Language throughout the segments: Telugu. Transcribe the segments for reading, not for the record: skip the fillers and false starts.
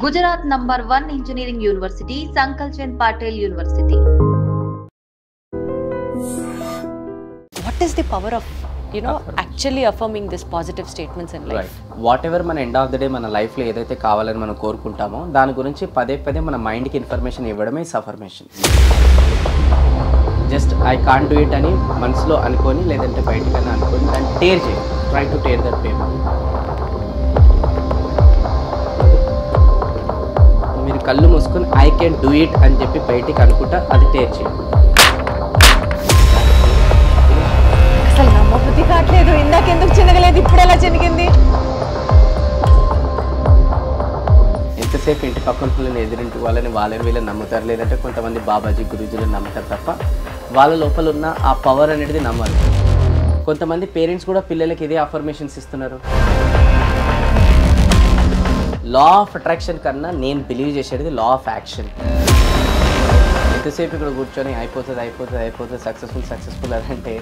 Gujarat number 1 engineering university, Sankalchand Patel University. What is the power of actually affirming this positive statements in life? Right. Whatever మన ఎండ్ ఆఫ్ ద డే మన లైఫ్లో ఏదైతే కావాలని మనం కోరుకుంటామో దాని గురించి పదే పదే మన మైండ్కి ఇన్ఫర్మేషన్ ఇవ్వడమే సఫర్మేషన్. Just I can't do it అని మనసులో అనుకొని లేదంటే బయటకన్నా అనుకొని దాన్ని టేర్ చేయి. Try to tear that paper. మీరు కళ్ళు మూసుకొని ఐ కెన్ డూ ఇట్ అని చెప్పి బయటికి అనుకుంటా అది టేర్ చేయండి. అసలు నమ్మబుద్ధి కావట్లేదు. ఇందాకెందుకు చిన్నగలేదు, ఇప్పుడు ఎలా చినిగింది? ఎంతసేపు ఇంటి పక్కన పిల్లలు ఎదురింటి వాళ్ళని వీళ్ళని నమ్ముతారు, లేదంటే కొంతమంది బాబాజీ గురూజీలను నమ్ముతారు తప్ప వాళ్ళ లోపల ఉన్న ఆ పవర్ అనేది నమ్మాలి. కొంతమంది పేరెంట్స్ కూడా పిల్లలకి ఇదే అఫర్మేషన్స్ ఇస్తున్నారు. లా ఆఫ్ అట్రాక్షన్ కన్నా నేను బిలీవ్ చేసేది లా ఆఫ్ యాక్షన్. ఎంతసేపు ఇక్కడ కూర్చొని అయిపోతుంది సక్సెస్ఫుల్ అంటే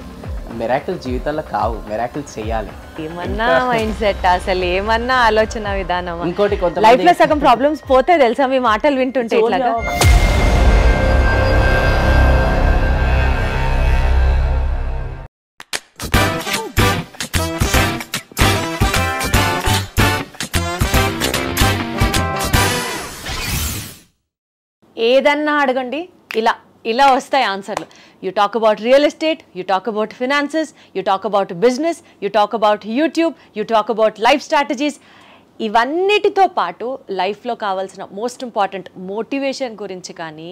మిరాకిల్ జీవితాల్లో కావు, మిరాకిల్ చేయాలి. ఏమన్నా మైండ్ సెట్, అసలు ఏమన్నా ఆలోచన విధానం. ఇంకోటి కొంత లైఫ్ లో సగం ప్రాబ్లమ్స్ పోతే తెలుసా మీ మాటలు వింటుంటే ఇట్లాగా. ఏదన్నా అడగండి, ఇలా వస్తాయి ఆన్సర్లు. You talk about real estate, you talk about finances, you talk about business, you talk about YouTube, you talk about life strategies. ఇవన్నిటితో పాటు లైఫ్లో కావాల్సిన మోస్ట్ ఇంపార్టెంట్ మోటివేషన్ గురించి కానీ,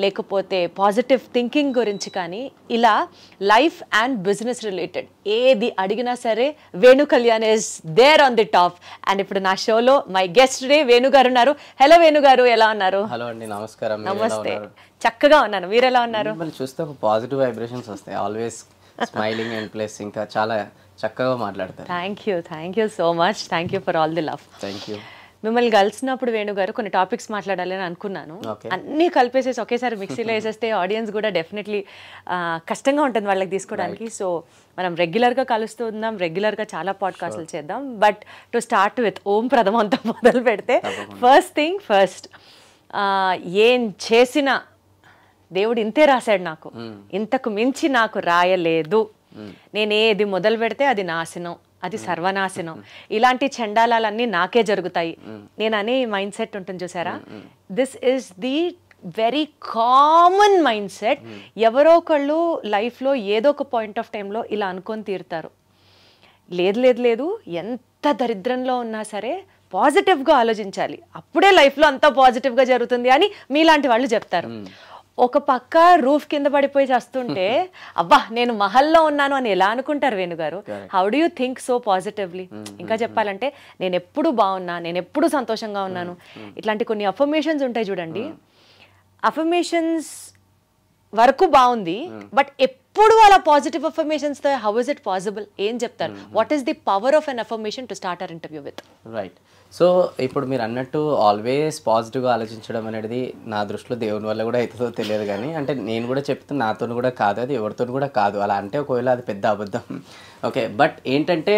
లేకపోతే పాజిటివ్ థింకింగ్ గురించి కానీ, ఇలా లైఫ్ అండ్ బిజినెస్ రిలేటెడ్ ఏది అడిగినా సరే Venu Kalyan is there on the top. And ఇప్పుడు నా షోలో మై గెస్ట్ డే వేణు గారు ఉన్నారు. హలో వేణు గారు, ఎలా ఉన్నారు? హలో అండి, నమస్కారం. నమస్తే, చక్కగా ఉన్నాను. మీరు ఎలా ఉన్నారు? మిమ్మల్ని చూస్తే ఒక పాజిటివ్ వైబ్రేషన్స్ వస్తాయి. ఆల్వేస్ స్మైలింగ్ అండ్ ప్లస్ ఇంకా చాలా చక్కగా మాట్లాడతారు. Thank you so much. Thank you for all the love. Thank you. మిమ్మల్ని కలిసినప్పుడు వేణు గారు కొన్ని టాపిక్స్ మాట్లాడాలని అనుకున్నాను. అన్నీ కలిపేసేసి ఒకేసారి మిక్సీలో వేసేస్తే ఆడియన్స్ కూడా డెఫినెట్లీ కష్టంగా ఉంటుంది వాళ్ళకి తీసుకోవడానికి. సో మనం రెగ్యులర్గా కలుస్తూ ఉందాం, రెగ్యులర్గా చాలా పాడ్కాస్ట్లు చేద్దాం. బట్ టు స్టార్ట్ విత్ ఓం ప్రథమంతో మొదలు పెడితే, ఫస్ట్ థింగ్ ఫస్ట్, ఏం చేసినా దేవుడు ఇంతే రాశాడు నాకు, ఇంతకు మించి నాకు రాయలేదు. నేను ఏది మొదలు పెడితే అది నాశనం, అది సర్వనాశనం, ఇలాంటి చండాలాలన్నీ నాకే జరుగుతాయి నేను అనే మైండ్ సెట్ ఉంటుంది చూసారా. This is the very common mind set. ఎవరో ఒకళ్ళు లైఫ్లో ఏదో ఒక పాయింట్ ఆఫ్ టైంలో ఇలా అనుకొని తీరుతారు. లేదు, ఎంత దరిద్రంలో ఉన్నా సరే పాజిటివ్గా ఆలోచించాలి, అప్పుడే లైఫ్లో అంతా పాజిటివ్గా జరుగుతుంది అని మీలాంటి వాళ్ళు చెప్తారు. ఒక పక్క రూఫ్ కింద పడిపోయి చేస్తుంటే అబ్బా నేను మహల్లో ఉన్నాను అని ఎలా అనుకుంటారు వేణు గారు? How do you think so positively? ఇంకా చెప్పాలంటే నేను ఎప్పుడు బాగున్నా, నేను ఎప్పుడు సంతోషంగా ఉన్నాను, ఇట్లాంటి కొన్ని అఫర్మేషన్స్ ఉంటాయి చూడండి. అఫర్మేషన్స్ వరకు బాగుంది, బట్ ఎప్పుడు అలా పాజిటివ్ అఫర్మేషన్స్ తో హౌ ఇస్ ఇట్ పాసిబుల్? ఏం చెప్తారు? What is the power of an affirmation to start our interview with? Right. So ఇప్పుడు మీరు అన్నట్టు ఆల్వేస్ పాజిటివ్గా ఆలోచించడం అనేది నా దృష్టిలో దేవుని వల్ల కూడా అవుతుందో తెలియదు, కానీ అంటే నేను కూడా చెప్తాను నాతో కూడా కాదు, అది ఎవరితో కూడా కాదు. అలా అంటే ఒకవేళ అది పెద్ద అబద్ధం. ఓకే, బట్ ఏంటంటే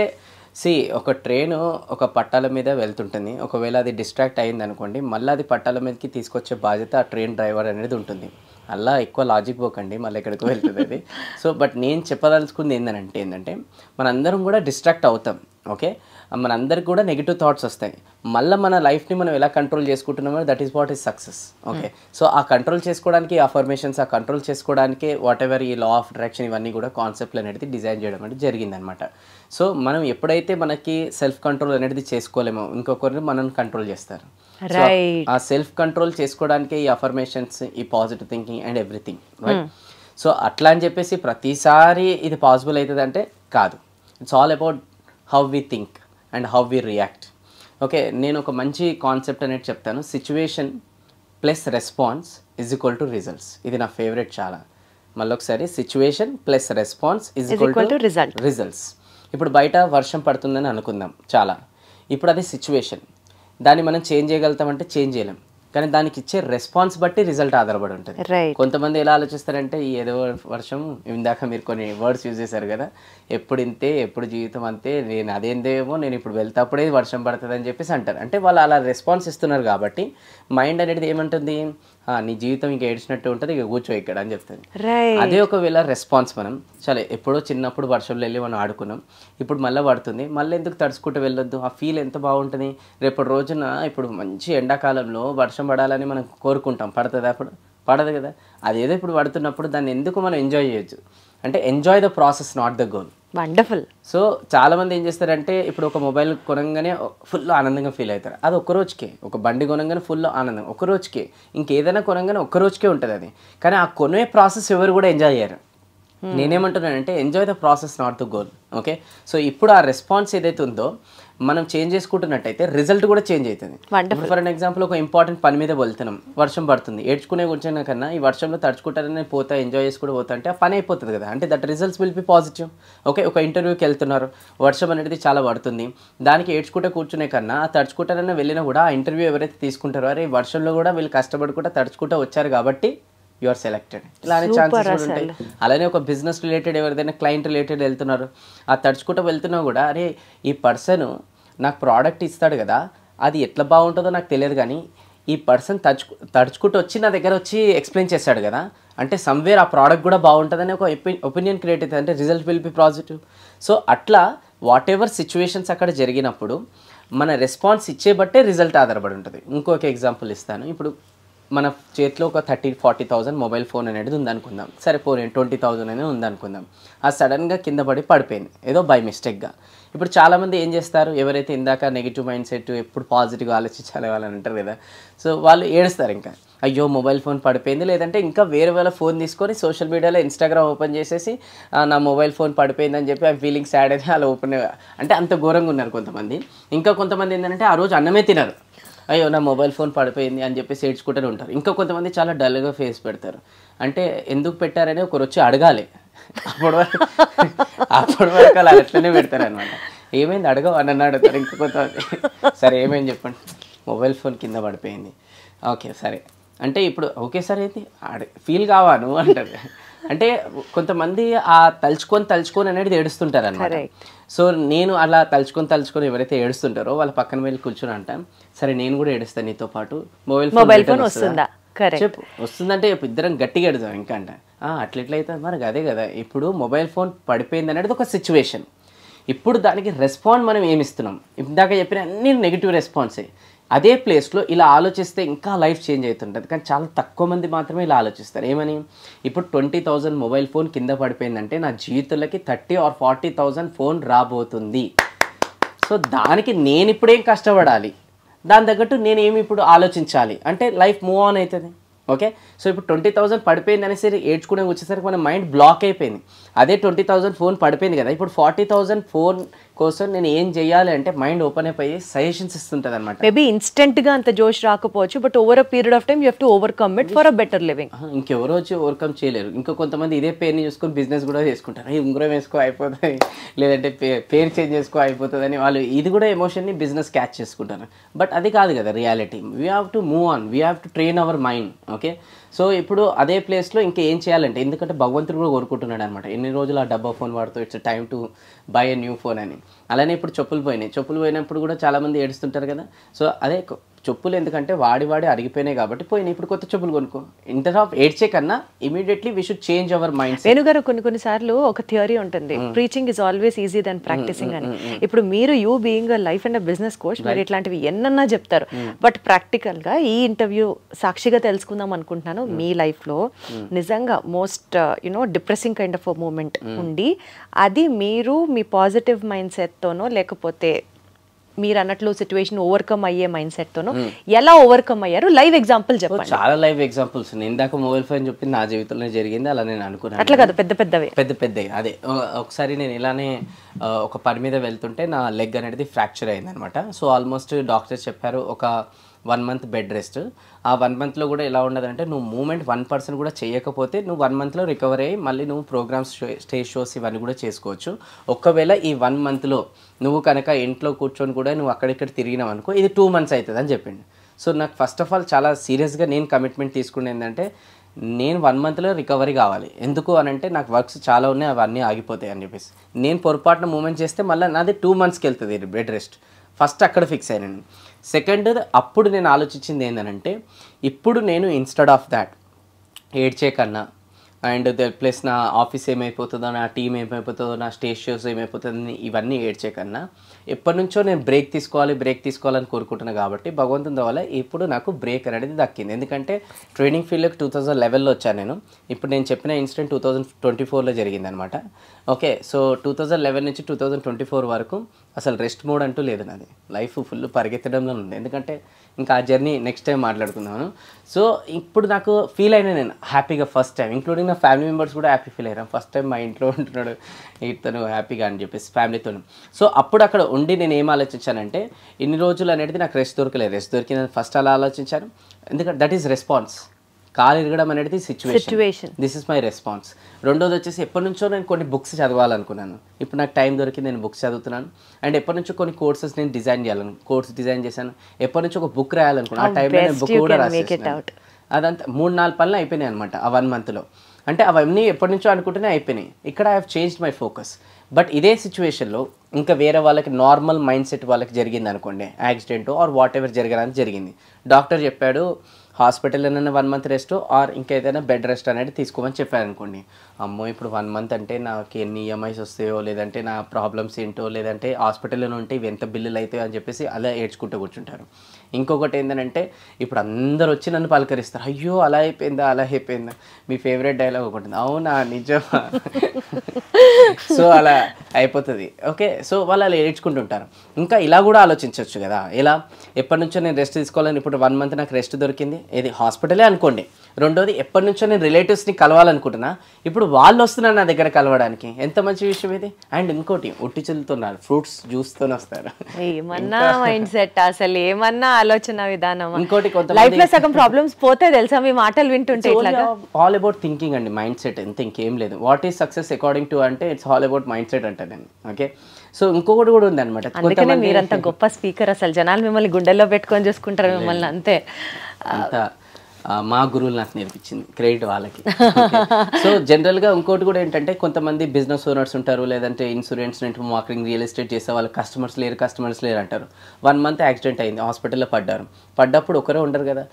ఒక ట్రైన్ ఒక పట్టాల మీద వెళ్తుంటుంది. ఒకవేళ అది డిస్ట్రాక్ట్ అయింది అనుకోండి, మళ్ళీ అది పట్టాల మీదకి తీసుకొచ్చే బాధ్యత ఆ ట్రైన్ డ్రైవర్ అనేది ఉంటుంది. అలా ఎక్కువ లాజిక్ పోకండి, మళ్ళీ ఎక్కడికి వెళ్తుంది అది. సో బట్ నేను చెప్పదలుచుకుంది ఏంటంటే మనందరం కూడా డిస్ట్రాక్ట్ అవుతాం. ఓకే, మనందరికి కూడా నెగిటివ్ థాట్స్ వస్తాయి. మళ్ళీ మన లైఫ్ని మనం ఎలా కంట్రోల్ చేసుకుంటున్నామో that is what is success. Okay, so ఆ కంట్రోల్ చేసుకోవడానికి అఫర్మేషన్స్, ఆ కంట్రోల్ చేసుకోవడానికి వాట్ ఎవర్ ఈ లా ఆఫ్ అట్రాక్షన్ ఇవన్నీ కూడా కాన్సెప్ట్లు అనేది డిజైన్ చేయడం అనేది జరిగిందనమాట. సో మనం ఎప్పుడైతే మనకి సెల్ఫ్ కంట్రోల్ అనేది చేసుకోలేమో ఇంకొకరిని మనం కంట్రోల్ చేస్తారు. ఆ సెల్ఫ్ కంట్రోల్ చేసుకోవడానికి ఈ అఫర్మేషన్స్, ఈ positive thinking and everything. Right. So అట్లా అని చెప్పేసి ప్రతిసారి ఇది పాసిబుల్ అవుతుంది అంటే కాదు. It's all about how we think and how we react. Okay, నేను ఒక మంచి కాన్సెప్ట్ అనేది చెప్తాను. Situation plus response is equal to results. ఇది నా ఫేవరెట్ చాలా. మళ్ళీ ఒకసారి, situation plus response is equal to results. ఇప్పుడు బయట వర్షం పడుతుందని అనుకుందాం చాలా. ఇప్పుడు అది సిచ్యువేషన్, దాన్ని మనం చేంజ్ చేయగలుగుతామంటే చేంజ్ చేయలేం. కానీ దానికి ఇచ్చే రెస్పాన్స్ బట్టి రిజల్ట్ ఆధారపడి ఉంటుంది. కొంతమంది ఎలా ఆలోచిస్తారంటే ఈ ఏదో వర్షం, ఇందాక మీరు కొన్ని వర్డ్స్ యూజ్ చేశారు కదా, ఎప్పుడు ఇంతే, ఎప్పుడు జీవితం అంతే, నేను అదేందేమో, నేను ఇప్పుడు వెళ్తేప్పుడే వర్షం పడుతుంది అని చెప్పేసి అంటారు. అంటే వాళ్ళు అలా రెస్పాన్స్ ఇస్తున్నారు కాబట్టి మైండ్ అనేది ఏమంటుంది, నీ జీవితం ఇంకా ఏడ్చినట్టు ఉంటుంది, ఇక కూర్చో ఇక్కడ అని చెప్తుంది. అదే ఒకవేళ రెస్పాన్స్ మనం సరే ఎప్పుడో చిన్నప్పుడు వర్షంలో వెళ్ళి మనం ఆడుకున్నాం, ఇప్పుడు మళ్ళీ పడుతుంది, మళ్ళీ ఎందుకు తడుచుకుంటూ వెళ్ళొద్దు, ఆ ఫీల్ ఎంత బాగుంటుంది. రేపటి రోజున ఇప్పుడు మంచి ఎండాకాలంలో వర్షం పడాలని మనం కోరుకుంటాం, పడుతుంది అప్పుడు పడదు కదా. అదేదో ఇప్పుడు పడుతున్నప్పుడు దాన్ని ఎందుకు మనం ఎంజాయ్ చేయొచ్చు. అంటే enjoy the process, not the goal. Wonderful. So చాలామంది ఏం చేస్తారంటే ఇప్పుడు ఒక మొబైల్ కొనగానే ఫుల్ ఆనందంగా ఫీల్ అవుతారు. అది ఒక్క రోజుకే. ఒక బండి కొనగానే ఫుల్ ఆనందం ఒక్క రోజుకే. ఇంకేదైనా కొనగానే ఒక్క రోజుకే ఉంటుంది అది. కానీ ఆ కొనే ప్రాసెస్ ఎవరు కూడా ఎంజాయ్ చేయరు. నేనేమంటున్నానంటే enjoy the process, not the goal. Okay, so ఇప్పుడు ఆ రెస్పాన్స్ ఏదైతే ఉందో మనం చేంజ్ చేసుకుంటున్నట్టయితే రిజల్ట్ కూడా చేంజ్ అవుతుంది. ఫర్ అన్ ఎగ్జాంపుల్, ఒక ఇంపార్టెంట్ పని మీద వెళ్తున్నాం, వర్షం పడుతుంది, ఏడ్చుకునే కూర్చున్నా కన్నా ఈ వర్షంలో తడుచుకుంటారని పోతా, ఎంజాయ్ చేసుకుంటూ పోతా అంటే ఆ పని అయిపోతుంది కదా. అంటే that results will be positive. Okay, ఒక ఇంటర్వ్యూకి వెళ్తున్నారు, వర్షం అనేది చాలా పడుతుంది, దానికి ఏడ్చుకుంటే కూర్చునే కన్నా ఆ తడుచుకుంటారని వెళ్ళినా కూడా ఆ ఇంటర్వ్యూ ఎవరైతే తీసుకుంటారో, అరే వర్షంలో కూడా వీళ్ళు కష్టపడుకుంటా తడుచుకుంటూ వచ్చారు కాబట్టి యు ఆర్ సెలెక్టెడ్. ఇలానే ఛాన్సెస్ కూడా ఉంటాయి. అలానే ఒక బిజినెస్ రిలేటెడ్ ఎవరిదైనా క్లయింట్ రిలేటెడ్ వెళ్తున్నారు, ఆ తడుచుకుంటూ వెళ్తున్నా కూడా అరే ఈ పర్సన్ నాకు ప్రోడక్ట్ ఇస్తాడు కదా, అది ఎట్లా బాగుంటుందో నాకు తెలియదు, కానీ ఈ పర్సన్ తడుచుకుంటూ వచ్చి నా దగ్గర వచ్చి ఎక్స్ప్లెయిన్ చేస్తాడు కదా, అంటే సమ్వేర్ ఆ ప్రోడక్ట్ కూడా బాగుంటుందని ఒక ఒపీనియన్ క్రియేట్ అవుతుంది. అంటే result will be positive. So అట్లా వాట్ ఎవర్ సిచ్యువేషన్స్ అక్కడ జరిగినప్పుడు మన రెస్పాన్స్ ఇచ్చే బట్టే రిజల్ట్ ఆధారపడి ఉంటుంది. ఇంకొక ఎగ్జాంపుల్ ఇస్తాను. ఇప్పుడు మన చేతిలో ఒక 30,000-40,000 మొబైల్ ఫోన్ అనేది ఉందనుకుందాం. సరే పోనీ 20,000 అనేది ఉందనుకుందాం. అది సడన్గా కింద పడి పడిపోయింది ఏదో బై మిస్టేక్గా. ఇప్పుడు చాలామంది ఏం చేస్తారు, ఎవరైతే ఇందాక నెగిటివ్ మైండ్ సెట్ ఎప్పుడు పాజిటివ్గా ఆలోచించాలి వాళ్ళని అంటారు కదా, సో వాళ్ళు ఏడుస్తారు. ఇంకా అయ్యో మొబైల్ ఫోన్ పడిపోయింది, లేదంటే ఇంకా వేరే వాళ్ళ ఫోన్ తీసుకొని సోషల్ మీడియాలో ఇన్స్టాగ్రామ్ ఓపెన్ చేసేసి నా మొబైల్ ఫోన్ పడిపోయింది అని చెప్పి ఐ ఫీలింగ్ సాడ్ అని అలా ఓపెన్, అంటే అంత ఘోరంగా ఉన్నారు కొంతమంది. ఇంకా కొంతమంది ఏంటంటే ఆ రోజు అన్నమే తినరు, అయ్యో నా మొబైల్ ఫోన్ పడిపోయింది అని చెప్పేసి ఏడ్చుకుంటూనే ఉంటారు. ఇంకా కొంతమంది చాలా డల్గా ఫేస్ పెడతారు. అంటే ఎందుకు పెట్టారని ఒకరు వచ్చి అడగాలి. అప్పటి వరకు అలా అట్లనే పెడతారు అనమాట. ఏమైంది అడగవు అని అడుగుతారు. ఇంకా కొంతమంది సరే ఏమైంది చెప్పండి, మొబైల్ ఫోన్ కింద పడిపోయింది. ఓకే సరే అంటే ఇప్పుడు ఓకే సరే అయితే ఫీల్ కావాను అంటారు. అంటే కొంతమంది ఆ తలుచుకొని అనేది ఏడుస్తుంటారు అన్నమాట. సో నేను అలా తలుచుకొని ఎవరైతే ఏడుస్తుంటారో వాళ్ళ పక్కన వెళ్ళి కూర్చొని అంటాను, సరే నేను కూడా ఏడుస్తాను నీతో పాటు, మొబైల్ ఫోన్ వస్తుందా చెప్పు, వస్తుందంటే ఇద్దరం గట్టిగా ఎడుదాం. ఇంకా అంట అట్లెట్లయితే మరి అదే కదా, ఇప్పుడు మొబైల్ ఫోన్ పడిపోయింది అనేది ఒక సిచ్యువేషన్. ఇప్పుడు దానికి రెస్పాండ్ మనం ఏమి ఇస్తున్నాం, ఇందాక చెప్పిన అన్ని నెగిటివ్ రెస్పాన్సే. అదే ప్లేస్లో ఇలా ఆలోచిస్తే ఇంకా లైఫ్ చేంజ్ అవుతుంటుంది. కానీ చాలా తక్కువ మంది మాత్రమే ఇలా ఆలోచిస్తారు. ఏమని, ఇప్పుడు 20,000 మొబైల్ ఫోన్ కింద పడిపోయిందంటే నా జీవితంలోకి 30,000-40,000 ఫోన్ రాబోతుంది. సో దానికి నేను ఇప్పుడేం కష్టపడాలి, దాని తగ్గట్టు నేనేమి ఇప్పుడు ఆలోచించాలి అంటే లైఫ్ మూవ్ ఆన్ అవుతుంది. ఓకే, సో ఇప్పుడు 20,000 పడిపోయింది అనేసరి ఏడ్చుకునే వచ్చేసరికి మన మైండ్ బ్లాక్ అయిపోయింది. అదే 20,000 ఫోన్ పడిపోయింది కదా, ఇప్పుడు 40,000 ఫోన్ కోసం నేను ఏం చేయాలి అంటే మైండ్ ఓపెన్ అయిపోయి సజెషన్స్ ఇస్తుంటుంది అనమాట. మేబీ ఇన్స్టెంట్గా అంత జోష్ రాకపోవచ్చు, but over a period of time you have to overcome it for a better living. ఇంకెవరో వచ్చి ఓవర్కమ్ చేయలేరు. ఇంకా కొంతమంది ఇదే పేరుని చూసుకొని బిజినెస్ కూడా చేసుకుంటారు. ఉంగరం వేసుకో అయిపోతుంది, లేదంటే పేరు చేంజ్ చేసుకో అయిపోతుంది అని వాళ్ళు ఇది కూడా ఎమోషన్ని బిజినెస్ క్యాచ్ చేసుకుంటారు. బట్ అది కాదు కదా reality. We have to move on, we have to train our mind. Okay, so ఇప్పుడు అదే ప్లేస్లో ఇంకా ఏం చేయాలంటే, ఎందుకంటే భగవంతుడు కూడా కోరుకుంటున్నాడు అనమాట, ఎన్ని రోజులు ఆ డబ్బా ఫోన్ వాడుతూ it's time to buy a new phone అని. అలానే ఇప్పుడు చెప్పులు పోయినప్పుడు కూడా చాలామంది ఏడుస్తుంటారు కదా. సో అదే చెప్పులు ఎందుకంటే వాడి అడిగిపోయినాయి కాబట్టి పోయినాయి, ఇప్పుడు కొత్త చెప్పులు కొనుక్కో. ఇంటర్ ఆఫ్ ఏడ్చే కన్నా immediately we should change our mind. వేణుగారు కొన్నిసార్లు ఒక థియరీ ఉంటుంది, preaching is always easy then practising అని. ఇప్పుడు మీరు you being life and business coach, మీరు ఇట్లాంటివి ఎన్నన్నా చెప్తారు. బట్ ప్రాక్టికల్గా ఈ ఇంటర్వ్యూ సాక్షిగా తెలుసుకుందాం అనుకుంటున్నాను, మీ లైఫ్లో నిజంగా most depressing kind of moment ఉండి అది మీరు మీ పాజిటివ్ మైండ్ సెట్తోనో లేకపోతే మీరు అన్నట్లు సిచ్యువేషన్ ఓవర్కమ్ అయ్యే మైండ్ సెట్తోనో ఎలా ఓవర్కమ్ అయ్యారు, లైవ్ ఎగ్జాంపుల్ చెప్పండి. చాలా లైవ్ ఎగ్జాంపుల్స్ ఉన్నాయి. ఇందాక మొబైల్ ఫోన్ చెప్పింది నా జీవితంలో జరిగింది, అలా నేను అనుకున్నాను. అట్లా కాదు, పెద్ద అదే ఒకసారి నేను ఇలానే ఒక పని మీద వెళ్తుంటే నా లెగ్ అనేది ఫ్రాక్చర్ అయింది అనమాట. సో ఆల్మోస్ట్ డాక్టర్స్ చెప్పారు ఒక 1 month బెడ్ రెస్ట్. ఆ 1 monthలో కూడా ఎలా ఉండదంటే నువ్వు మూమెంట్ 1% కూడా చేయకపోతే నువ్వు 1 monthలో రికవర్ అయ్యి మళ్ళీ నువ్వు ప్రోగ్రామ్స్, స్టేజ్ షోస్ ఇవన్నీ కూడా చేసుకోవచ్చు. ఒకవేళ ఈ 1 monthలో నువ్వు కనుక ఇంట్లో కూర్చొని కూడా నువ్వు అక్కడిక్కడ తిరిగినావు అనుకో, ఇది 2 months అవుతుంది అని చెప్పిండు. సో నాకు ఫస్ట్ ఆఫ్ ఆల్ చాలా సీరియస్గా నేను కమిట్మెంట్ తీసుకునే ఏంటంటే నేను 1 monthలో రికవరీ కావాలి. ఎందుకు అని అంటే నాకు వర్క్స్ చాలా ఉన్నాయి, అవన్నీ ఆగిపోతాయి అని చెప్పేసి. నేను పొరపాటున మూమెంట్ చేస్తే మళ్ళీ నాది 2 monthsకి వెళ్తుంది బెడ్ రెస్ట్. ఫస్ట్ అక్కడ ఫిక్స్ అయ్యాను. సెకండ్ అప్పుడు నేను ఆలోచించింది ఏంటంటే ఇప్పుడు నేను ఇన్స్టెడ్ ఆఫ్ దాట్ ఏడ్చే కన్నా అండ్ ప్లస్ నా ఆఫీస్ ఏమైపోతుందో, నా టీం ఏమైపోతుందో, నా స్టేజ్ షోస్ ఏమైపోతుందని ఇవన్నీ ఏడ్చే కన్నా ఎప్పటి నుంచో నేను బ్రేక్ తీసుకోవాలని కోరుకుంటున్నాను. కాబట్టి భగవంతుని వల్ల ఇప్పుడు నాకు బ్రేక్ అనేది దక్కింది. ఎందుకంటే ట్రైనింగ్ ఫీల్డ్కి 2011లో వచ్చాను నేను. ఇప్పుడు నేను చెప్పిన ఇన్సిడెంట్ 2024లో జరిగింది అనమాట. ఓకే, సో 2011 నుంచి 2024 వరకు అసలు రెస్ట్ మోడ్ అంటూ లేదు నాది. లైఫ్ ఫుల్ పరిగెత్తడంలో ఉంది. ఎందుకంటే ఇంకా ఆ జర్నీ నెక్స్ట్ టైం మాట్లాడుకుందాను. సో ఇప్పుడు నాకు ఫీల్ అయినా నేను హ్యాపీగా ఫస్ట్ టైం, ఇంక్లూడింగ్ నా ఫ్యామిలీ మెంబర్స్ కూడా హ్యాపీ ఫీల్ అయ్యారు. ఫస్ట్ టైం మా ఇంట్లో ఉంటున్నాడు ఇతను హ్యాపీగా అని చెప్పేసి ఫ్యామిలీతో. సో అప్పుడు అక్కడ ఉండి నేను ఏం ఆలోచించానంటే ఇన్ని రోజులు అనేది నాకు రెస్ట్ దొరకలేదు. రెస్ట్ దొరికిందని ఫస్ట్ అలా ఆలోచించాను. ఎందుకంటే దట్ ఈస్ రెస్పాన్స్. కాలు ఇరగడం అనేది situation, this is my response. రెండోది వచ్చేసి ఎప్పటి నుంచో నేను కొన్ని బుక్స్ చదవాలనుకున్నాను. ఇప్పుడు నాకు టైం దొరికి నేను బుక్స్ చదువుతున్నాను. అండ్ ఎప్పటి నుంచో కొన్ని కోర్సెస్ నేను కోర్స్ డిజైన్ చేశాను. ఎప్పటి నుంచో ఒక బుక్ రాయాలనుకున్నాను. ఆ టైంలో నేను బుక్ కూడా రాసేసాను. అదంతా 3-4 పనులు అయిపోయినాయి అనమాట ఆ 1 monthలో. అంటే అవన్నీ ఎప్పటి నుంచో అనుకుంటూనే అయిపోయినాయి. ఇక్కడ I have changed my focus. But ఇదే సిచ్యువేషన్లో ఇంకా వేరే వాళ్ళకి నార్మల్ మైండ్ సెట్ వాళ్ళకి జరిగింది అనుకోండి, యాక్సిడెంట్ ఆర్ వాట్ ఎవర్ జరగడానికి జరిగింది, డాక్టర్ చెప్పాడు హాస్పిటల్లోనైనా 1 month రెస్ట్ ఆర్ ఇంకేదైనా బెడ్ రెస్ట్ అనేది తీసుకోమని చెప్పారు అనుకోండి. అమ్మో ఇప్పుడు 1 month అంటే నాకు ఎన్ని ఈఎంఐస్ వస్తాయో, లేదంటే నా ప్రాబ్లమ్స్ ఏంటో, లేదంటే హాస్పిటల్లోనే ఉంటే ఇవి ఎంత బిల్లులు అవుతాయో అని చెప్పేసి అలా ఏడ్చుకుంటూ కూర్చుంటారు. ఇంకొకటి ఏంటంటే ఇప్పుడు అందరు వచ్చి నన్ను పలకరిస్తారు, అయ్యో అలా అయిపోయిందా. మీ ఫేవరెట్ డైలాగ్ ఒకటి ఉంది, అవునా నిజమా. సో అలా అయిపోతుంది. ఓకే, సో వాళ్ళు అలా ఏడ్చుకుంటుంటారు. ఇంకా ఇలా కూడా ఆలోచించవచ్చు కదా, ఎలా ఎప్పటి నుంచో నేను రెస్ట్ తీసుకోవాలని, ఇప్పుడు 1 month నాకు రెస్ట్ దొరికింది, ఇది హాస్పిటలే అనుకోండి. రెండోది ఎప్పటి నుంచో నేను రిలేటివ్స్ని కలవాలనుకుంటున్నా, ఇప్పుడు వాళ్ళు వస్తున్నారు నా దగ్గర కలవడానికి, ఎంత మంచి విషయం ఇది. అండ్ ఇంకోటి ఒట్టి చెల్లుతున్నారు, ఫ్రూట్స్ జ్యూస్తో వస్తారు. ఏమన్నా మైండ్ సెట్, అసలు ఏమన్నా ఆలోచన విధానం. ఇంకోటి కొంత లైఫ్ లో సగం ప్రాబ్లమ్స్ పోతే తెలుసా మీ మాటలు వింటుంటే. ఆల్ అబౌట్ థింకింగ్ అండి, మైండ్ సెట్, ఎంత ఇంకేం లేదు. What is success according to అంటే it's all about mindset అంటే నేను. ఓకే, సో ఇంకొకటి కూడా ఉంది అనమాట. అందుకనే మీరంత గొప్ప స్పీకర్, అసలు జనాలు మిమ్మల్ని గుండెల్లో పెట్టుకొని చూసుకుంటారు మిమ్మల్ని అంతే. అంతా మా గురువులు నాకు నేర్పించింది, క్రెడిట్ వాళ్ళకి. సో జనరల్గా ఇంకోటి కూడా ఏంటంటే కొంతమంది బిజినెస్ ఓనర్స్ ఉంటారు, లేదంటే insurance, network marketing, real estate చేసే వాళ్ళు కస్టమర్స్ లేరు అంటారు. 1 month యాక్సిడెంట్ అయింది, హాస్పిటల్లో పడ్డప్పుడు ఒకరే ఉండరు కదా,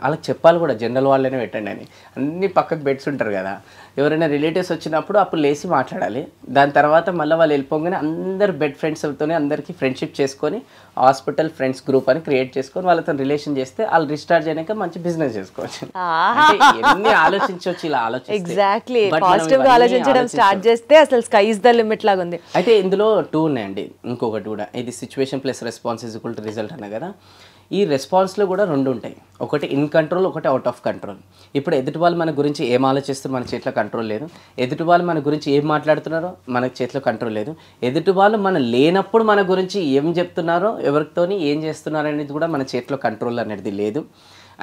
వాళ్ళకి చెప్పాలి కూడా జనరల్ వాళ్ళనే పెట్టండి అని. అన్ని పక్కకు బెడ్స్ ఉంటారు కదా, ఎవరైనా రిలేటివ్స్ వచ్చినప్పుడు అప్పుడు లేచి మాట్లాడాలి. దాని తర్వాత మళ్ళీ వాళ్ళు వెళ్ళిపోగానే అందరు బెడ్ ఫ్రెండ్స్తోనే అందరికీ ఫ్రెండ్షిప్ చేసుకొని హాస్పిటల్ ఫ్రెండ్స్ గ్రూప్ అని క్రియేట్ చేసుకొని వాళ్ళతో రిలేషన్ చేస్తే వాళ్ళు రీస్టార్ట్ చేయడానికి మంచి బిజినెస్ చేసుకోవచ్చు. ఎన్ని ఆలోచించవచ్చు ఇలా ఎగ్జాక్ట్లీ పాజిటివ్ గా ఆలోచించడం స్టార్ట్ చేస్తే అసలు స్కై ఇస్ ద లిమిట్ లాగా ఉంది. అయితే ఇందులో 2 ఉన్నాయండి. ఇంకొకటి కూడా, ఇది situation plus response is equal to result అన్న కదా. ఈ రెస్పాన్స్లో కూడా 2 ఉంటాయి, ఒకటి ఇన్ కంట్రోల్, ఒకటి అవుట్ ఆఫ్ కంట్రోల్. ఇప్పుడు ఎదుటి వాళ్ళు మన గురించి ఏం ఆలోచిస్తే మన చేతిలో కంట్రోల్ లేదు, ఎదుటి వాళ్ళు మన గురించి ఏం మాట్లాడుతున్నారో మన చేతిలో కంట్రోల్ లేదు, ఎదుటి వాళ్ళు మన లేనప్పుడు మన గురించి ఏం చెప్తున్నారో, ఎవరితోని ఏం చేస్తున్నారో అనేది కూడా మన చేతిలో కంట్రోల్ అనేది లేదు.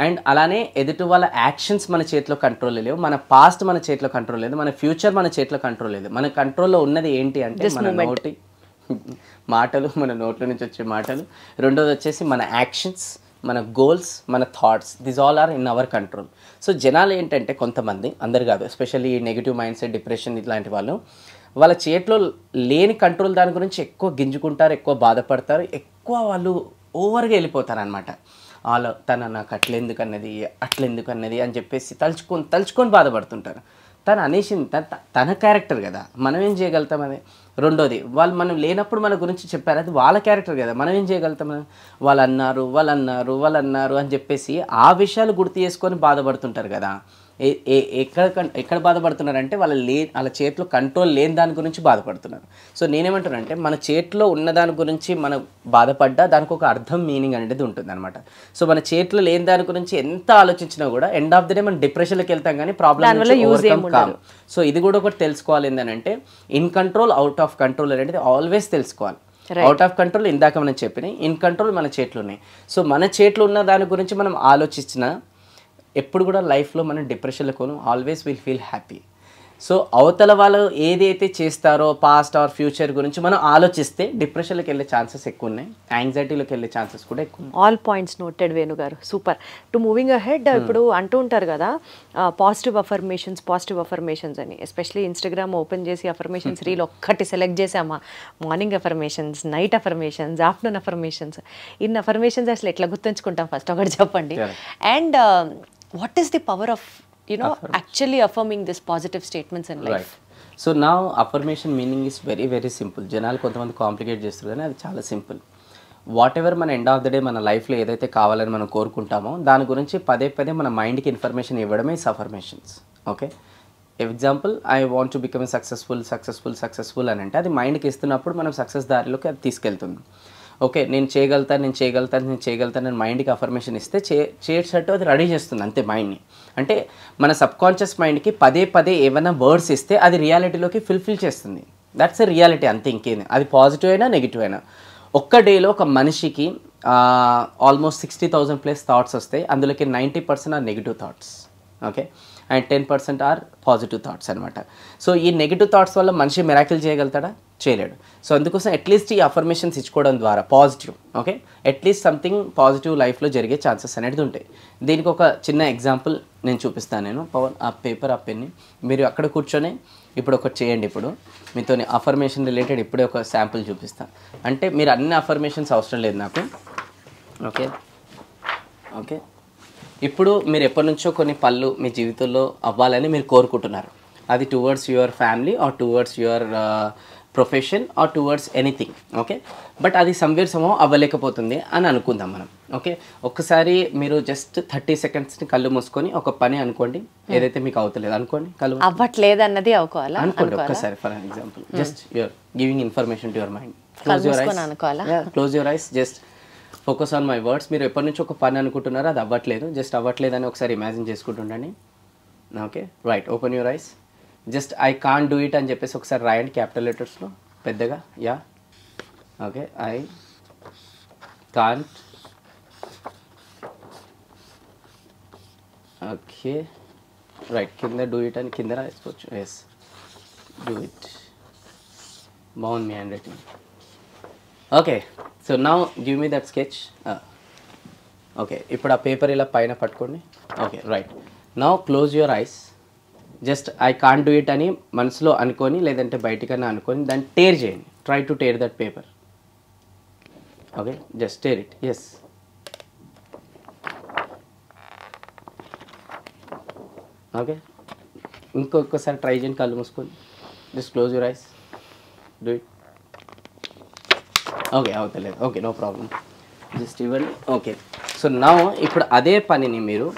అండ్ అలానే ఎదుటి వాళ్ళ యాక్షన్స్ మన చేతిలో కంట్రోల్ లేవు, మన పాస్ట్ మన చేతిలో కంట్రోల్ లేదు, మన ఫ్యూచర్ మన చేతిలో కంట్రోల్ లేదు. మన కంట్రోల్లో ఉన్నది ఏంటి అంటే మన నోటి మాటలు, మన నోట్ల నుంచి వచ్చే మాటలు. రెండోది వచ్చేసి మన యాక్షన్స్, మన గోల్స్, మన thoughts, this all are in our control. So జనాలు ఏంటంటే కొంతమంది, అందరు కాదు, especially negative mindset, depression ఇట్లాంటి వాళ్ళు, వాళ్ళ చేతిలో లేని కంట్రోల్ దాని గురించి ఎక్కువ గింజుకుంటారు, ఎక్కువ బాధపడతారు, ఎక్కువ వాళ్ళు ఓవర్గా వెళ్ళిపోతారు అనమాట. వాళ్ళు నాకు అట్లెందుకు అన్నది అని చెప్పేసి తలుచుకొని బాధపడుతుంటారు. తను అనేసింది తన క్యారెక్టర్ కదా, మనం ఏం చేయగలుగుతాం అది. రెండోది, వాళ్ళు మనం లేనప్పుడు మన గురించి చెప్పారు, అది వాళ్ళ క్యారెక్టర్ కదా, మనం ఏం చేయగలుగుతాం. వాళ్ళు అన్నారు అని చెప్పేసి ఆ విషయాలు గుర్తు చేసుకొని బాధపడుతుంటారు కదా. ఎక్కడ బాధపడుతున్నారంటే వాళ్ళ చేతిలో కంట్రోల్ లేని దాని గురించి బాధపడుతున్నారు. సో నేనేమంటానంటే మన చేతిలో ఉన్న దాని గురించి మనం బాధపడ్డా దానికి ఒక అర్థం, మీనింగ్ అనేది ఉంటుంది అనమాట. సో మన చేతిలో లేని దాని గురించి ఎంత ఆలోచించినా కూడా ఎండ్ ఆఫ్ ది డే మనం డిప్రెషన్లోకి వెళ్తాం కానీ ప్రాబ్లమ్ ఓవర్కమ్ కామ్. సో ఇది కూడా ఒకటి తెలుసుకోవాలి, ఏంటంటే in control, out of control అనేది ఆల్వేస్ తెలుసుకోవాలి. అవుట్ ఆఫ్ కంట్రోల్ ఇందాక మనం చెప్పినాయి, ఇన్ కంట్రోల్ మన చేతిలో ఉన్నాయి. సో మన చేతిలో ఉన్న దాని గురించి మనం ఆలోచించిన ఎప్పుడు కూడా లైఫ్లో మనం డిప్రెషన్లో కొను, always will feel happy. So అవతల వాళ్ళు ఏదైతే చేస్తారో పాస్ట్ ఆర్ ఫ్యూచర్ గురించి మనం ఆలోచిస్తే డిప్రెషన్లోకి వెళ్ళే ఛాన్సెస్ ఎక్కువ ఉన్నాయి, యాంగ్జైటీలోకి వెళ్ళే ఛాన్సెస్ కూడా ఎక్కువ ఉన్నాయి. ఆల్ పాయింట్స్ నోటెడ్ వేణు గారు, సూపర్. టు మూవింగ్ అహెడ్, ఇప్పుడు అంటూ ఉంటారు కదా పాజిటివ్ అఫర్మేషన్స్ అని, ఎస్పెషలీ ఇన్స్టాగ్రామ్ ఓపెన్ చేసి అఫర్మేషన్స్ రీల్ ఒక్కటి సెలెక్ట్ చేసామా, morning affirmations, night affirmations, afternoon affirmations, ఇన్ని అఫర్మేషన్స్ అసలు ఎట్లా గుర్తుంచుకుంటాం ఫస్ట్ ఒకటి చెప్పండి. And what is the power of actually affirming this positive statements in life? Right. So now affirmation meaning is very very simple. జనాలు కొంతమంది కాంప్లికేట్ చేస్తారు కానీ అది చాలా సింపుల్. వాట్ ఎవర్ మన ఎండ్ ఆఫ్ ద డే మన లైఫ్లో ఏదైతే కావాలని మనం కోరుకుంటామో దాని గురించి పదే పదే మన మైండ్కి ఇన్ఫర్మేషన్ ఇవ్వడమే is affirmations. Okay, example I want to become successful అని అంటే అది మైండ్కి ఇస్తున్నప్పుడు మనం సక్సెస్ దారిలోకి అది తీసుకెళ్తుంది. ఓకే, నేను చేయగలుగుతాను మైండ్కి అఫర్మేషన్ ఇస్తే చేసేటట్టు అది రెడీ చేస్తుంది అంతే మైండ్ని. అంటే మన సబ్కాన్షియస్ మైండ్కి పదే పదే ఏమైనా వర్డ్స్ ఇస్తే అది రియాలిటీలోకి ఫుల్ఫిల్ చేస్తుంది. దట్స్ ఎ రియాలిటీ అంతే, ఇంకేంది. అది పాజిటివ్ అయినా నెగిటివ్ అయినా. ఒక్క డేలో ఒక మనిషికి ఆల్మోస్ట్ 60,000 ప్లస్ థాట్స్ వస్తాయి. అందులోకి 90% are negative thoughts. Okay, and 10% are positive thoughts అనమాట. సో ఈ నెగిటివ్ థాట్స్ వల్ల మనిషి మిరాకిల్ చేయగలుగుతాడా? చేయలేడు. సో అందుకోసం అట్లీస్ట్ ఈ అఫర్మేషన్స్ ఇచ్చుకోవడం ద్వారా positive, okay, at least something positive లైఫ్లో జరిగే ఛాన్సెస్ అనేది ఉంటాయి. దీనికి ఒక చిన్న ఎగ్జాంపుల్ నేను చూపిస్తాను. నేను పవన్ ఆ పేపర్ ఆ పెన్ని మీరు అక్కడ కూర్చొని ఇప్పుడు ఒకటి చేయండి. ఇప్పుడు మీతో అఫర్మేషన్ రిలేటెడ్ ఇప్పుడే ఒక శాంపుల్ చూపిస్తాను. అంటే మీరు అన్ని అఫర్మేషన్స్ అవసరం లేదు నాకు. ఓకే ఓకే ఇప్పుడు మీరు ఎప్పటి నుంచో కొన్ని పనులు మీ జీవితంలో అవ్వాలని మీరు కోరుకుంటున్నారు. అది towards your family or towards your profession or towards anything. Okay, but అది సమ్వేర్ అవ్వలేకపోతుంది అని అనుకుందాం మనం. ఓకే, ఒక్కసారి మీరు జస్ట్ 30 సెకండ్స్ని కళ్ళు మూసుకొని ఒక పని అనుకోండి, ఏదైతే మీకు అవుతలేదు అనుకోండి, కళ్ళు అవ్వట్లేదు అన్నది అనుకోండి ఒక్కసారి. For example just you're giving information to your mind. Close your eyes, just focus on my words. మీరు ఎప్పటి నుంచి ఒక పని అనుకుంటున్నారో అది అవ్వట్లేదు, జస్ట్ అవ్వట్లేదు అని ఒకసారి ఇమాజిన్ చేసుకుంటుండండి. Okay, right, open your eyes. Just I can't do it అని చెప్పేసి ఒకసారి రాయండి క్యాపిటల్ లెటర్స్లో పెద్దగా. Yeah, okay, I can't. Okay, right, కింద డూ ఇట్ అని కింద రాసుకోవచ్చు. Yes, do it. బాగుంది మీ handwriting. Okay, so now give me that sketch. Okay, ఇప్పుడు ఆ పేపర్ ఇలా పైన పట్టుకోండి. Okay, right, now close your eyes. Just I can't do it అని మనసులో అనుకొని లేదంటే బయటికన్నా అనుకొని దాన్ని టేర్ చేయండి. Try to tear that paper. Okay, just tear it. Yes, okay, ఇంకొకసారి ట్రై చేయండి కళ్ళు మూసుకొని. Just close your eyes, do it. Okay, అవుతలేదు. ఓకే, నో ప్రాబ్లం, జస్ట్ ఇవ్వండి. ఓకే, సో నా ఇప్పుడు అదే పనిని మీరు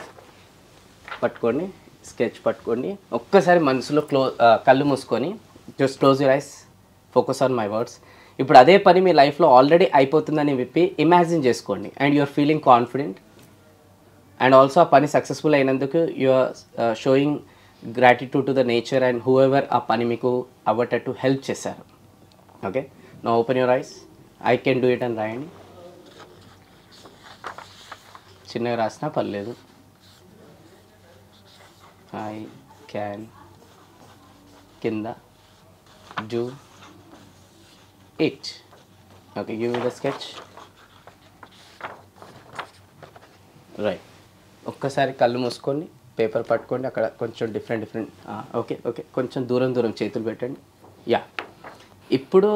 పట్టుకోండి, స్కెచ్ పట్టుకోండి, ఒక్కసారి మనసులో కళ్ళు మూసుకొని just close your ice, focus on my words. ఇప్పుడు అదే పని మీ లైఫ్లో ఆల్రెడీ అయిపోతుందని చెప్పి ఇమాజిన్ చేసుకోండి. And you're feeling confident and also ఆ పని సక్సెస్ఫుల్ అయినందుకు you're showing gratitude to the nature and whoever ఆ పని మీకు అవ్వటట్టు హెల్ప్ చేశారు. Okay, now open your eyes. I can do it అని రాయండి. చిన్నగా రాసినా పర్లేదు. ఐ క్యాన్ కింద do it. Okay, give me the sketch. Right, ఒక్కసారి కళ్ళు మూసుకోండి, పేపర్ పట్టుకోండి, అక్కడ కొంచెం డిఫరెంట్ ఓకే ఓకే కొంచెం దూరం చేతులు పెట్టండి. యా, ఇప్పుడు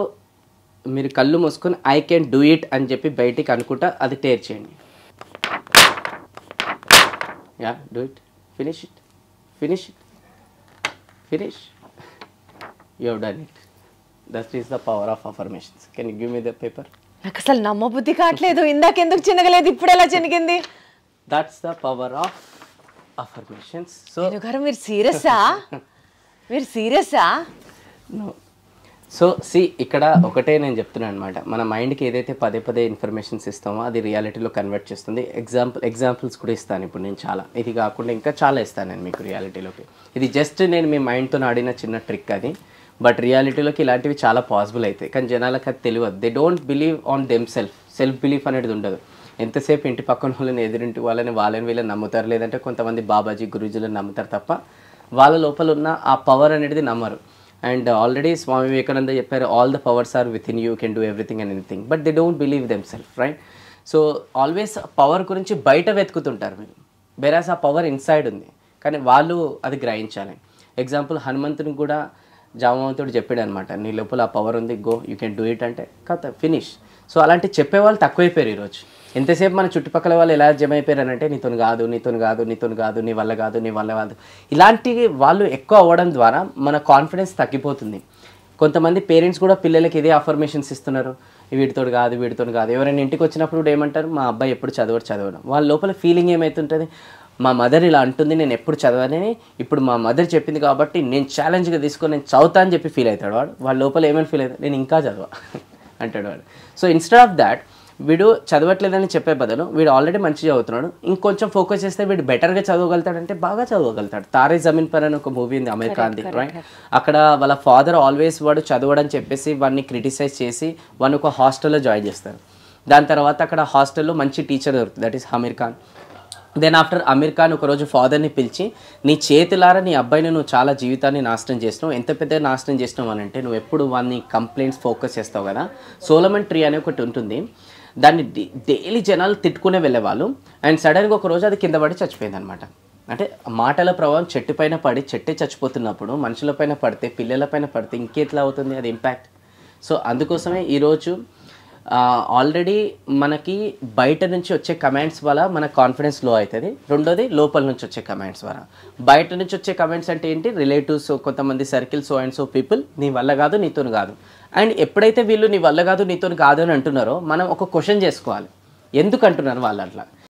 మీరు కళ్ళు మూసుకొని ఐ కెన్ డూ ఇట్ అని చెప్పి బయటికి అనుకుంటా అది టేర్ చేయండి. Yeah, do it, finish it, finish. You have done it. That is the power of affirmations. Can you give me the paper? నాకు అసలు నమ్మబుద్ధి కావట్లేదు. ఇందాకెందుకు చిన్నగలేదు, ఇప్పుడు ఎలా చినిగింది? That's the power of affirmations. So గారు మీరు సీరియసా? నో. సో ఇక్కడ ఒకటే నేను చెప్తున్నాను అనమాట, మన మైండ్కి ఏదైతే పదే ఇన్ఫర్మేషన్స్ ఇస్తామో అది రియాలిటీలో కన్వర్ట్ చేస్తుంది. ఎగ్జాంపుల్స్ కూడా ఇస్తాను ఇప్పుడు నేను చాలా. ఇది కాకుండా ఇంకా చాలా ఇస్తాను నేను మీకు రియాలిటీలోకి. ఇది జస్ట్ నేను మీ మైండ్తో ఆడిన చిన్న ట్రిక్ అది. బట్ రియాలిటీలోకి ఇలాంటివి చాలా పాసిబుల్ అవుతాయి, కానీ జనాలకు అది తెలియదు. They don't believe on them self belief అనేది ఉండదు. ఎంతసేపు ఇంటి పక్కన వాళ్ళని ఎదురింటి వాళ్ళని వీళ్ళని నమ్ముతారు, లేదంటే కొంతమంది బాబాజీ గురూజీలను నమ్ముతారు తప్ప వాళ్ళ లోపల ఉన్న ఆ పవర్ అనేది నమ్మరు. అండ్ ఆల్రెడీ స్వామి వివేకానంద చెప్పారు, all the powers are within you, can do everything and anything, but they don't believe them self, right? So always power గురించి బయట వెతుకుతుంటారు మీరు, బెరాస్ ఆ పవర్ ఇన్సైడ్ ఉంది, కానీ వాళ్ళు అది గ్రహించాలి. ఎగ్జాంపుల్ హనుమంతుని కూడా జామవంతుడు చెప్పాడు అనమాట, నీ లోపల ఆ పవర్ ఉంది, go you can do it అంటే కథ ఫినిష్. సో అలాంటి చెప్పేవాళ్ళు తక్కువైపోయారు ఈరోజు. ఎంతసేపు మన చుట్టుపక్కల వాళ్ళు ఎలా జమ అయిపోయారు అంటే నీతోని కాదు, నీతోని కాదు, నీతోని కాదు, నీ వల్ల కాదు, నీ వల్ల కాదు, ఇలాంటి వాళ్ళు ఎక్కువ అవ్వడం ద్వారా మన కాన్ఫిడెన్స్ తగ్గిపోతుంది. కొంతమంది పేరెంట్స్ కూడా పిల్లలకి ఇదే అఫర్మేషన్స్ ఇస్తున్నారు, వీటితోడు కాదు, వీటితోడు కాదు. ఎవరైనా ఇంటికి వచ్చినప్పుడు ఏమంటారు, మా అబ్బాయి ఎప్పుడు చదవడం. వాళ్ళ లోపల ఫీలింగ్ ఏమవుతుంటుంది, మా మదర్ ఇలా అంటుంది, నేను ఎప్పుడు చదవని, ఇప్పుడు మా మదర్ చెప్పింది కాబట్టి నేను ఛాలెంజ్గా తీసుకొని నేను చదువుతా అని చెప్పి ఫీల్ అవుతాడు వాడు. వాళ్ళ లోపల ఏమైనా ఫీల్ అవుతాడు, నేను ఇంకా చదవ అంటాడు వాడు. సో ఇన్స్టెడ్ ఆఫ్ దాట్, వీడు చదవట్లేదని చెప్పే బదులు వీడు ఆల్రెడీ మంచిగా చదువుతున్నాడు, ఇంకొంచెం ఫోకస్ చేస్తే వీడు బెటర్గా చదవగలుగుతాడంటే బాగా చదవగలుగుతాడు. తారే జమీన్ పర్ అని ఒక మూవీ ఉంది అమెరికాది, రైట్? అక్కడ వాళ్ళ ఫాదర్ ఆల్వేస్ వాడు చదవడని చెప్పేసి వాడిని క్రిటిసైజ్ చేసి వాడిని ఒక హాస్టల్లో జాయిన్ చేస్తారు. దాని తర్వాత అక్కడ హాస్టల్లో మంచి టీచర్ దొరుకుతుంది, that is Aamir Khan. Then after Aamir Khan ఒకరోజు ఫాదర్ని పిలిచి, నీ చేతులారా నీ అబ్బాయిని నువ్వు చాలా జీవితాన్ని నాశనం చేసినావు, ఎంత పెద్దగా నాశనం చేసినావు అని అంటే, నువ్వు ఎప్పుడు వాడిని కంప్లైంట్స్ ఫోకస్ చేస్తావు కదా. సోలమన్ ట్రీ అనే ఒకటి ఉంటుంది, దాన్ని డైలీ జనాలు తిట్టుకునే వెళ్ళేవాళ్ళు. అండ్ సడన్గా ఒక రోజు అది కింద పడి చచ్చిపోయింది అనమాట. అంటే మాటల ప్రభావం చెట్టు పైన పడి చెట్టే చచ్చిపోతున్నప్పుడు మనుషుల పైన పడితే, పిల్లల పైన పడితే ఇంకెట్లా అవుతుంది అది ఇంపాక్ట్. సో అందుకోసమే ఈరోజు ఆల్రెడీ మనకి బయట నుంచి వచ్చే కమెంట్స్ వల్ల మన కాన్ఫిడెన్స్ లో అవుతుంది. రెండోది లోపల నుంచి వచ్చే కమెంట్స్ వల్ల. బయట నుంచి వచ్చే కమెంట్స్ అంటే ఏంటి, రిలేటివ్స్, కొంతమంది circle, so and so people, నీ వల్ల కాదు, నీతోని కాదు. అండ్ ఎప్పుడైతే వీళ్ళు నీ వల్ల కాదు, నీతోని కాదు అని అంటున్నారో మనం ఒక క్వశ్చన్ చేసుకోవాలి, ఎందుకు అంటున్నారు వాళ్ళు అట్లా.